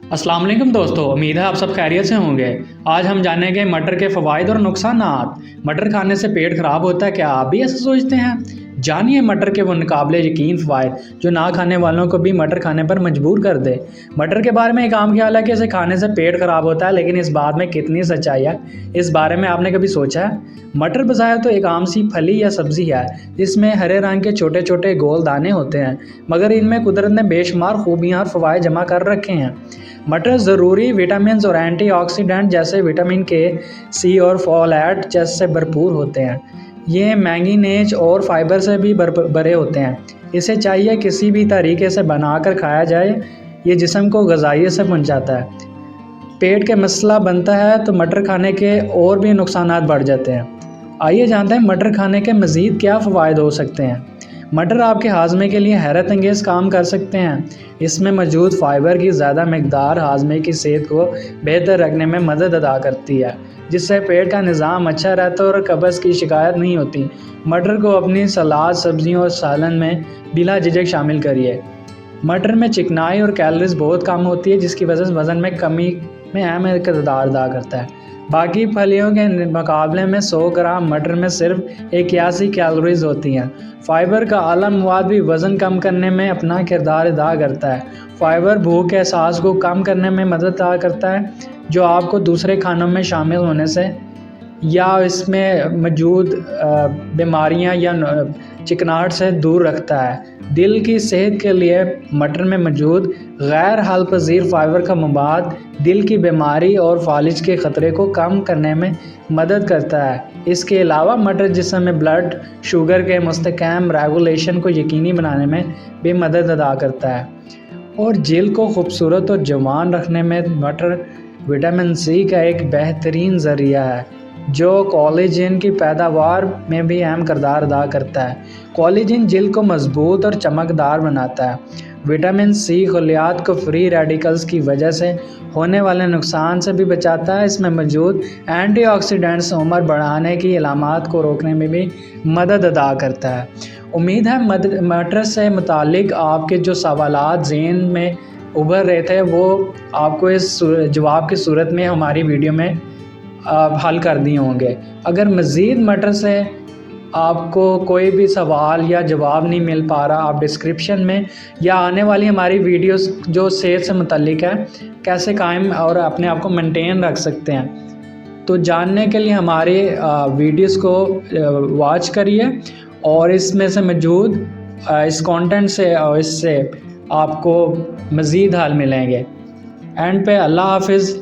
अस्सलाम वालेकुम दोस्तों, उम्मीद है आप सब खैरियत से होंगे। आज हम जानेंगे मटर के फ़वाइद और नुकसानात। मटर खाने से पेट ख़राब होता है, क्या आप भी ऐसा सोचते हैं? जानिए मटर के वो नाकाबिले यकीन फ़वाइद जो ना खाने वालों को भी मटर खाने पर मजबूर कर दे। मटर के बारे में एक आम ख्याल है कि इसे खाने से पेट ख़राब होता है, लेकिन इस बात में कितनी सच्चाई है, इस बारे में आपने कभी सोचा है? मटर बज़ाहिर तो एक आम सी फली या सब्ज़ी है जिसमें हरे रंग के छोटे छोटे गोल दाने होते हैं, मगर इनमें कुदरत ने बेशुमार खूबियाँ और फ़वाइद जमा कर रखे हैं। मटर ज़रूरी विटामिन और एंटीऑक्सीडेंट जैसे विटामिन के, सी और फोलेट जैसे भरपूर होते हैं। ये मैंगनीज और फाइबर से भी भरे होते हैं। इसे चाहिए किसी भी तरीके से बनाकर खाया जाए, ये जिस्म को ग़िज़ाइयत से पहुंचाता है। पेट के मसला बनता है तो मटर खाने के और भी नुकसानात बढ़ जाते हैं। आइए जानते हैं मटर खाने के मज़ीद क्या फ़वाइद हो सकते हैं। मटर आपके हाजमे के लिए हैरत अंगेज़ काम कर सकते हैं। इसमें मौजूद फ़ाइबर की ज़्यादा मकदार हाजमे की सेहत को बेहतर रखने में मदद अदा करती है, जिससे पेट का निज़ाम अच्छा रहता है और कब्ज़ की शिकायत नहीं होती। मटर को अपनी सलाद, सब्ज़ियों और सालन में बिला झिझक शामिल करिए। मटर में चिकनाई और कैलोरीज बहुत कम होती है, जिसकी वजह से वज़न में कमी में अहम किरदार अदा करता है। बाकी फलियों के मुकाबले में 100 ग्राम मटर में सिर्फ 81 कैलोरीज होती हैं। फ़ाइबर का आला मवाद भी वज़न कम करने में अपना किरदार अदा करता है। फ़ाइबर भूख के एहसास को कम करने में मदद अदा करता है, जो आपको दूसरे खानों में शामिल होने से या इसमें मौजूद बीमारियां या चिकनाहट से दूर रखता है। दिल की सेहत के लिए मटर में मौजूद गैर हाल पजीर फ़ाइबर का मवाद दिल की बीमारी और फालिज के ख़तरे को कम करने में मदद करता है। इसके अलावा मटर जिस्म में ब्लड शुगर के मुस्तहकम रेगुलेशन को यकीनी बनाने में भी मदद अदा करता है, और जिल्द को खूबसूरत और जवान रखने में मटर विटामिन सी का एक बेहतरीन ज़रिया है, जो कोलेजन की पैदावार में भी अहम किरदार अदा करता है। कोलेजन जिल्द को मजबूत और चमकदार बनाता है। विटामिन सी खलियात को फ्री रेडिकल्स की वजह से होने वाले नुकसान से भी बचाता है। इसमें मौजूद एंटीऑक्सीडेंट्स उम्र बढ़ाने की अलामात को रोकने में भी मदद अदा करता है। उम्मीद है मटर से मुतालिक आपके जो सवालात ज़हन में उभर रहे थे वो आपको इस जवाब की सूरत में हमारी वीडियो में हल कर दिए होंगे। अगर मज़ीद मटर से आपको कोई भी सवाल या जवाब नहीं मिल पा रहा, आप डिस्क्रिप्शन में या आने वाली हमारी वीडियोस जो सेहत से मुतल्लिक है, कैसे कायम और अपने आप को मेंटेन रख सकते हैं, तो जानने के लिए हमारे वीडियोस को वॉच करिए और इसमें से मौजूद इस कंटेंट से और इससे आपको मज़ीद हल मिलेंगे। एंड पे अल्लाह हाफिज़।